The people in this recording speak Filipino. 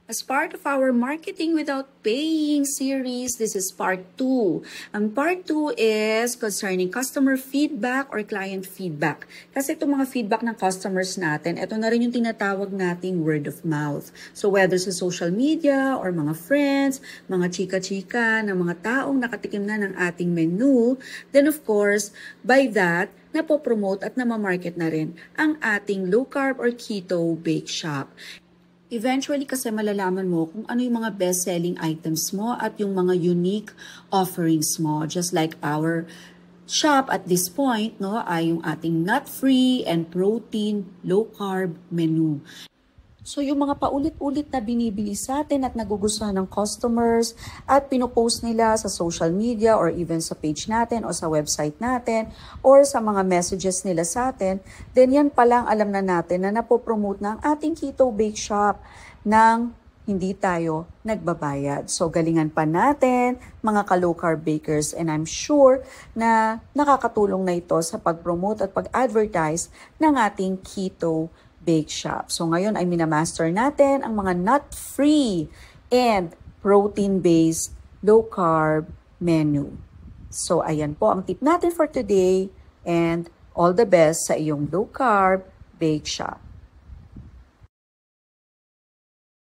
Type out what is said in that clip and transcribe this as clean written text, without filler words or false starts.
As part of our Marketing Without Paying series, this is part 2. Ang part 2 is concerning customer feedback or client feedback. Kasi itong mga feedback ng customers natin, ito na rin yung tinatawag nating word of mouth. So whether sa social media or mga friends, mga chika-chika ng mga taong nakatikim na ng ating menu, then of course, by that, napopromote at namamarket na rin ang ating low carb or keto bake shop. Eventually kasi malalaman mo kung ano yung mga best-selling items mo at yung mga unique offerings mo. Just like our shop at this point, no, ay yung ating nut-free and protein low-carb menu. So yung mga paulit-ulit na binibili sa atin at nagugustuhan ng customers at pinopost nila sa social media or even sa page natin o sa website natin or sa mga messages nila sa atin, then yan palang alam na natin na napopromote na ang ating keto bake shop nang hindi tayo nagbabayad. So galingan pa natin mga ka-low carb bakers, and I'm sure na nakakatulong na ito sa pag-promote at pag-advertise ng ating keto bake shop. So ngayon ay minamaster natin ang mga nut-free and protein-based low-carb menu. So ayan po ang tip natin for today, and all the best sa iyong low-carb bake shop.